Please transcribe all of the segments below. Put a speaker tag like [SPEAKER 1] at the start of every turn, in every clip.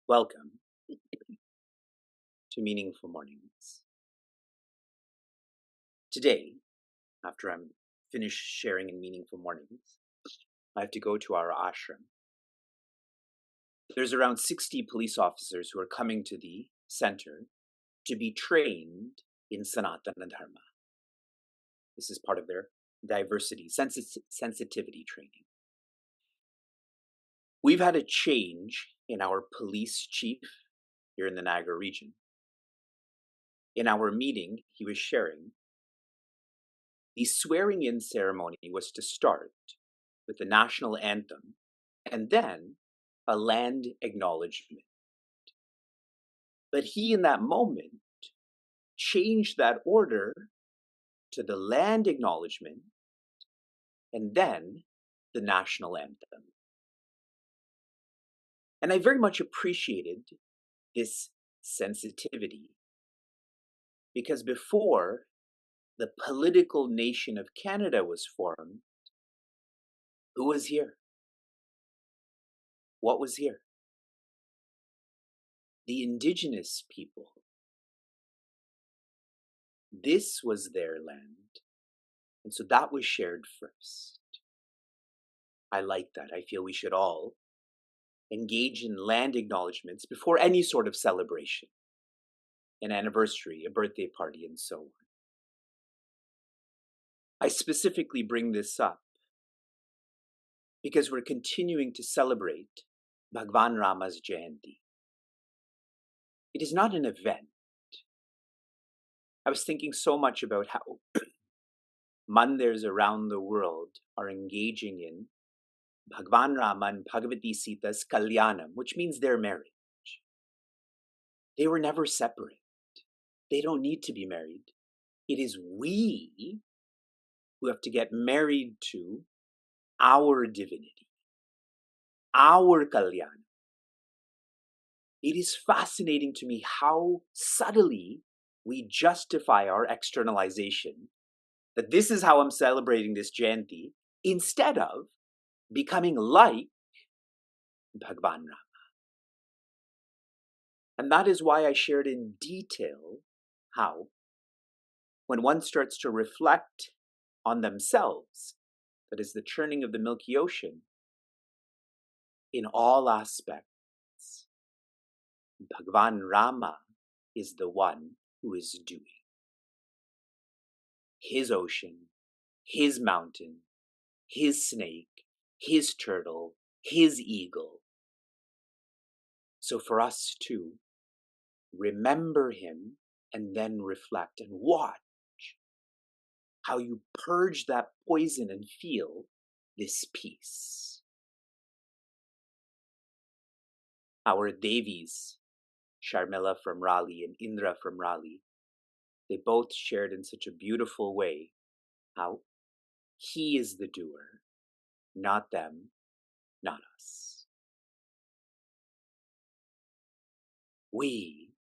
[SPEAKER 1] Welcome to Meaningful Mornings. Today, after I'm finished sharing in Meaningful Mornings, I have to go to our ashram. There's around 60 police officers who are coming to the center to be trained in Sanatana Dharma. This is part of their diversity, sensitivity training. We've had a change in our police chief here in the Niagara region. In our meeting, he was sharing the swearing-in ceremony was to start with the national anthem and then a land acknowledgement. But he, in that moment, changed that order to the land acknowledgement and then the national anthem. And I very much appreciated this sensitivity because before the political nation of Canada was formed, who was here? What was here? The Indigenous people. This was their land, and so that was shared first. I like that. I feel we should all engage in land acknowledgements before any sort of celebration, an anniversary, a birthday party, and so on. I specifically bring this up because we're continuing to celebrate Bhagwan Rama's Jayanti. It is not an event. I was thinking so much about how mandirs around the world are engaging in Bhagwan Rama and Bhagavati Sita's Kalyanam, which means their marriage. They were never separate. They don't need to be married. It is we who have to get married to our divinity, our Kalyanam. It is fascinating to me how subtly we justify our externalization, that this is how I'm celebrating this Jayanti, instead of becoming like Bhagwan Rama. And that is why I shared in detail how, when one starts to reflect on themselves, that is the churning of the Milky Ocean, in all aspects, Bhagwan Rama is the one who is doing. His ocean, his mountain, his snake, his turtle, his eagle. So for us to remember him and then reflect and watch how you purge that poison and feel this peace. Our Devis, Sharmila from Raleigh and Indra from Raleigh, they both shared in such a beautiful way how he is the doer, not them, not us. We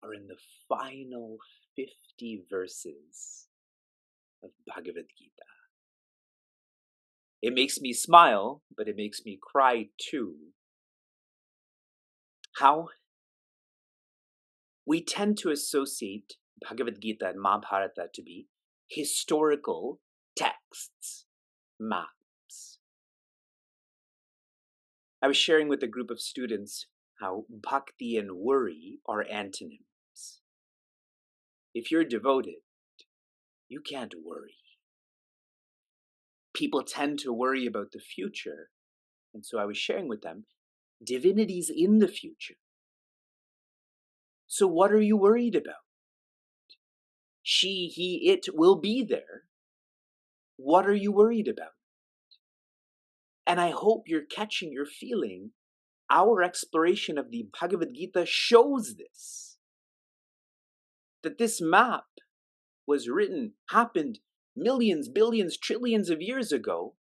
[SPEAKER 1] are in the final 50 verses of Bhagavad Gita. It makes me smile, but it makes me cry too. How we tend to associate Bhagavad Gita and Mahabharata to be historical texts, maps. I was sharing with a group of students how bhakti and worry are antonyms. If you're devoted, you can't worry. People tend to worry about the future, and so I was sharing with them, divinity's in the future. So what are you worried about? She, he, it will be there. What are you worried about? And I hope you're catching, you're feeling, our exploration of the Bhagavad Gita shows this. That this map was written, happened millions, billions, trillions of years ago.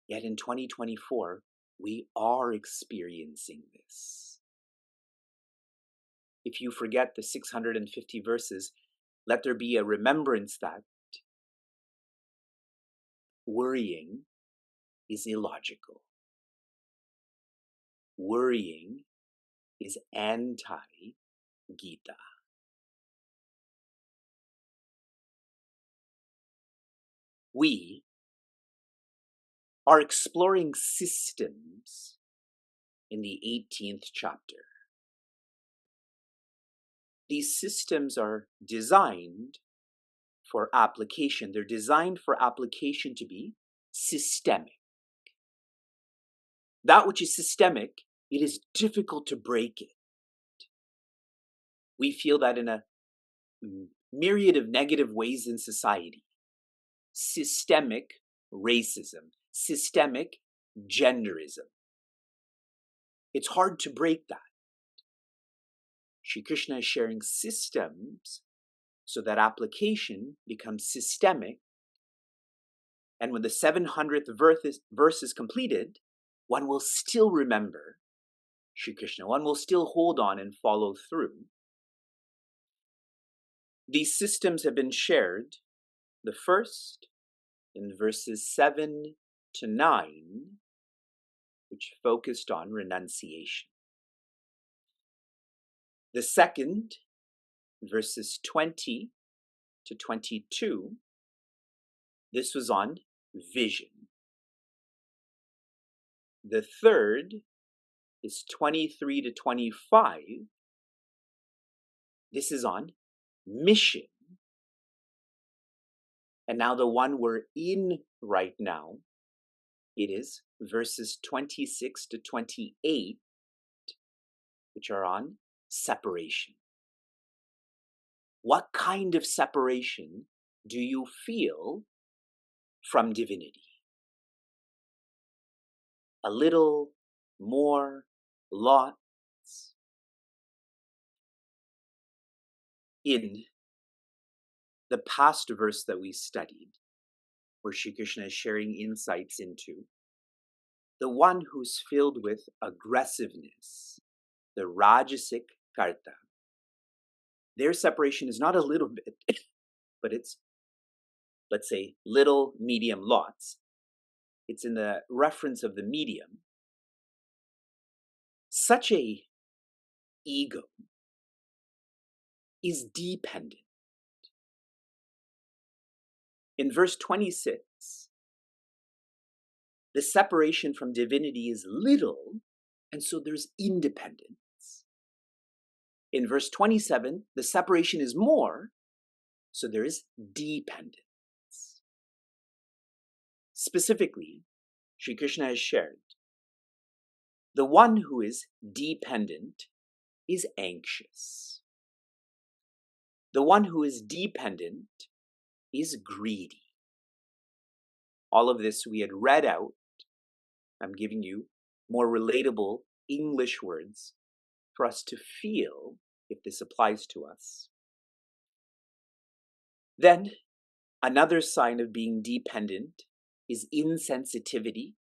[SPEAKER 1] Yet in 2024, we are experiencing this. If you forget the 650 verses, let there be a remembrance that worrying is illogical. Worrying is anti-Gita. We are exploring systems in the 18th chapter. These systems are designed for application. They're designed for application to be systemic. That which is systemic, it is difficult to break it. We feel that in a myriad of negative ways in society. Systemic racism, systemic genderism. It's hard to break that. Shri Krishna is sharing systems so that application becomes systemic. And when the 700th verse is completed, one will still remember Shri Krishna. One will still hold on and follow through. These systems have been shared. The first in verses 7 to 9, which focused on renunciation. The second, verses 20 to 22, this was on vision. The third is 23 to 25. This is on mission. And now the one we're in right now, it is verses 26 to 28, which are on separation. What kind of separation do you feel from divinity? A little, more, lots? In the past verse that we studied, where Shri Krishna is sharing insights into the one who's filled with aggressiveness, the Rajasic Karta, their separation is not a little bit, but it's, let's say, little, medium, lots. It's in the reference of the medium. Such a ego is dependent. In verse 26, the separation from divinity is little, and so there's independence. In verse 27, the separation is more, so there is dependence. Specifically, Shri Krishna has shared, the one who is dependent is anxious. The one who is dependent is greedy. All of this we had read out. I'm giving you more relatable English words for us to feel if this applies to us. Then, another sign of being dependent is insensitivity.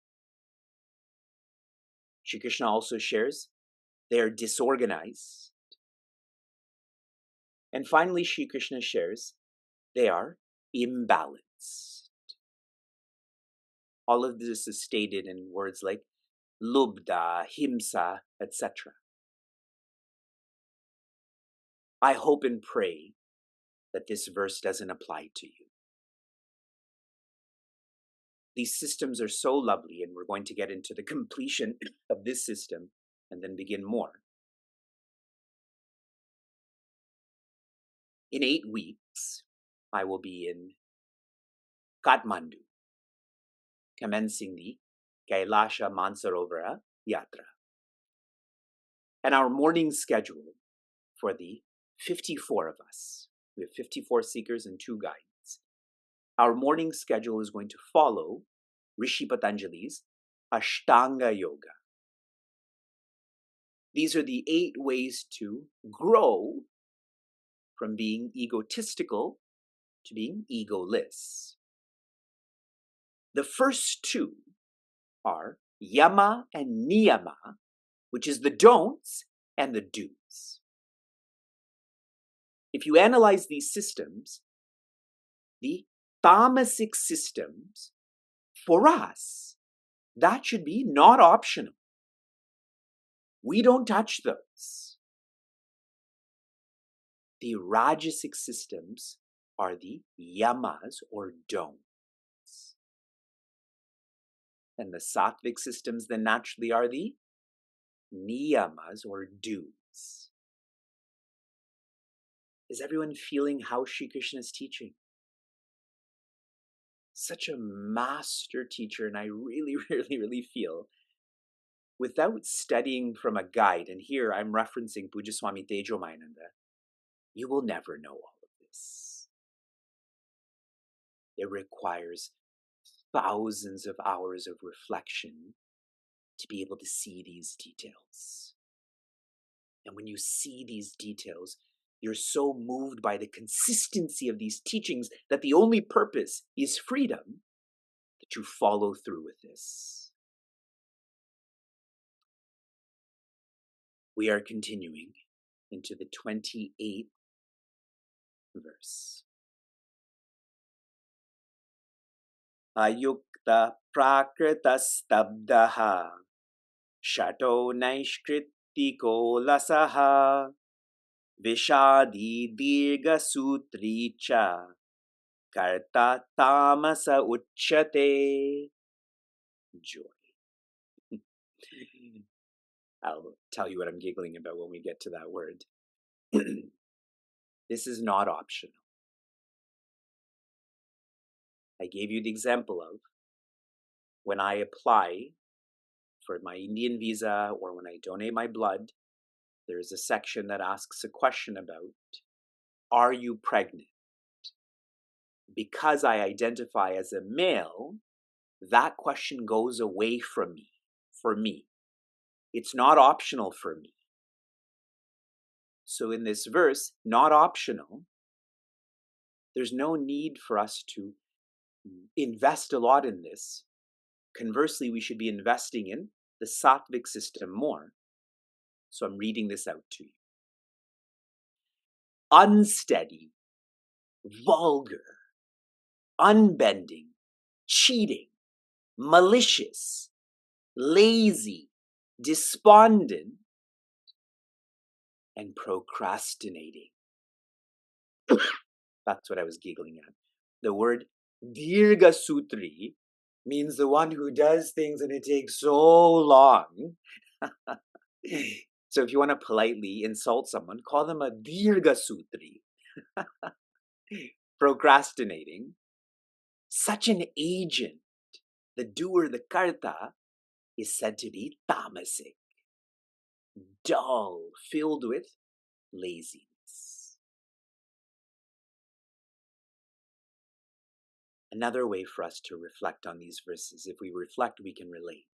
[SPEAKER 1] Shri Krishna also shares they are disorganized. And finally, Shri Krishna shares they are imbalanced. All of this is stated in words like lubda, himsa, etc. I hope and pray that this verse doesn't apply to you. These systems are so lovely, and we're going to get into the completion of this system and then begin more. In 8 weeks, I will be in Kathmandu, commencing the Kailasha Mansarovara Yatra. And our morning schedule for the 54 of us, we have 54 seekers and 2 guides. Our morning schedule is going to follow Rishi Patanjali's Ashtanga Yoga. These are the 8 ways to grow from being egotistical to being egoless. The first 2 are yama and niyama, which is the don'ts and the do's. If you analyze these systems, the tamasic systems, for us, that should be not optional. We don't touch those. The rajasic systems are the yamas or don'ts. And the sattvic systems then naturally are the niyamas or do's. Is everyone feeling how Sri Krishna is teaching? Such a master teacher, and I really, really feel without studying from a guide, and here I'm referencing Puja Swami Tejomayananda, you will never know all of this. It requires thousands of hours of reflection to be able to see these details. And when you see these details, you're so moved by the consistency of these teachings that the only purpose is freedom, that you follow through with this. We are continuing into the 28th verse. Ayukta prakrita stabdaha shato naishkritiko lasaha vishadi dirga sutricha karta tamasa uchate. Joy. I'll tell you what I'm giggling about when we get to that word. This is not optional. I gave you the example of when I apply for my Indian visa or when I donate my blood, there's a section that asks a question about, are you pregnant? Because I identify as a male, that question goes away from me, for me. It's not optional for me. So in this verse, not optional, there's no need for us to invest a lot in this. Conversely, we should be investing in the sattvic system more. So I'm reading this out to you. Unsteady, vulgar, unbending, cheating, malicious, lazy, despondent, and procrastinating. That's what I was giggling at. The word Dirga Sutri means the one who does things and it takes so long. So if you want to politely insult someone, call them a Dirga Sutri. Procrastinating. Such an agent, the doer, the karta, is said to be tamasic, dull, filled with laziness. Another way for us to reflect on these verses, if we reflect, we can relate.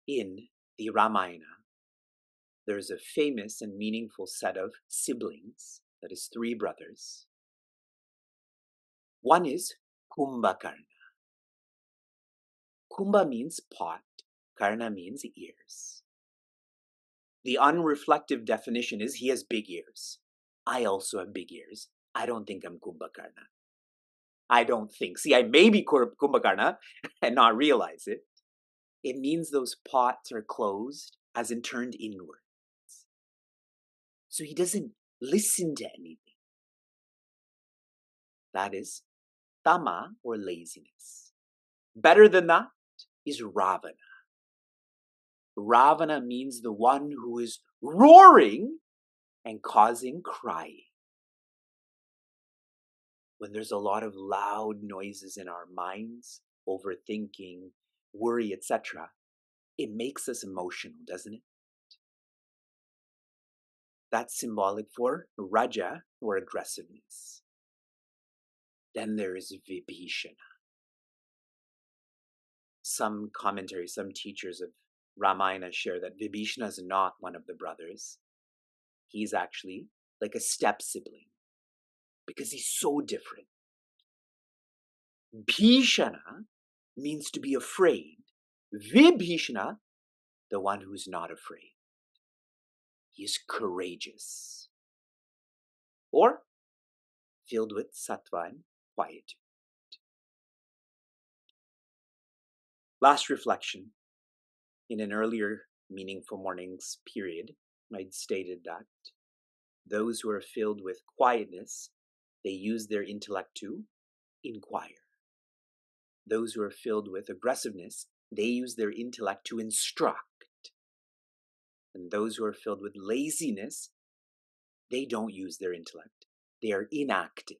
[SPEAKER 1] In the Ramayana, there's a famous and meaningful set of siblings, that is 3 brothers. One is Kumbhakarna. Kumbha means pot, Karna means ears. The unreflective definition is he has big ears. I also have big ears. I don't think I'm Kumbhakarna. I don't think. See, I may be Kumbhakarna and not realize it. It means those pots are closed, as in turned inwards. So he doesn't listen to anything. That is tama, or laziness. Better than that is Ravana. Ravana means the one who is roaring and causing crying. When there's a lot of loud noises in our minds, overthinking, worry, etc., it makes us emotional, doesn't it? That's symbolic for Raja, or aggressiveness. Then there is Vibhishana. Some commentaries, some teachers of Ramayana share that Vibhishana is not one of the brothers. He's actually like a step sibling because he's so different. Bhishana means to be afraid. Vibhishana, the one who's not afraid. He is courageous. Or filled with sattva and quietude. Last reflection. In an earlier Meaningful Mornings period, I'd stated that those who are filled with quietness, they use their intellect to inquire. Those who are filled with aggressiveness, they use their intellect to instruct. And those who are filled with laziness, they don't use their intellect. They are inactive.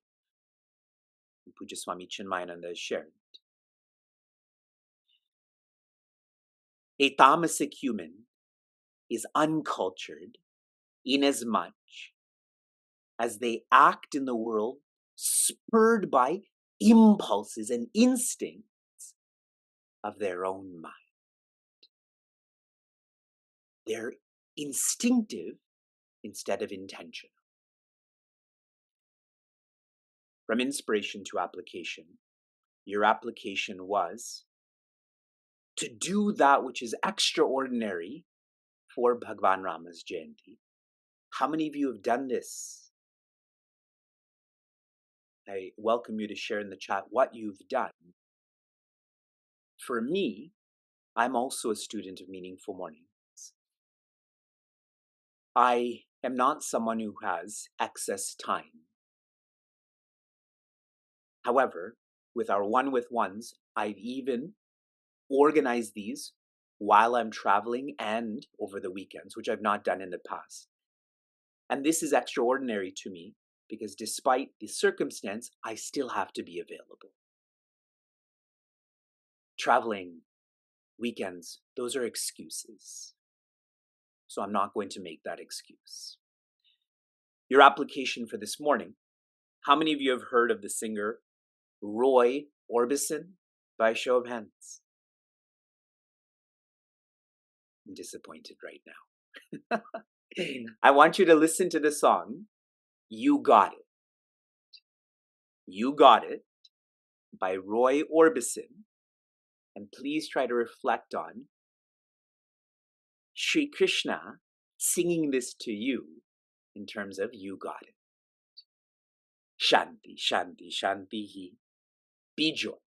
[SPEAKER 1] Puja Swami Chinmayananda has shared. A tamasic human is uncultured inasmuch as they act in the world spurred by impulses and instincts of their own mind. They're instinctive instead of intentional. From inspiration to application, your application was to do that which is extraordinary for Bhagwan Rama's Jayanti. How many of you have done this? I welcome you to share in the chat what you've done. For me, I'm also a student of Meaningful Mornings. I am not someone who has excess time. However, with our one with ones, I've even organized these while I'm traveling and over the weekends, which I've not done in the past. And this is extraordinary to me because despite the circumstance, I still have to be available. Traveling, weekends, those are excuses. So I'm not going to make that excuse. Your application for this morning. How many of you have heard of the singer Roy Orbison? By a show of hands. I'm disappointed right now. I want you to listen to the song, You Got It. You Got It by Roy Orbison. And please try to reflect on Sri Krishna singing this to you in terms of you got it. Shanti, Shanti, Shanti. Be joy.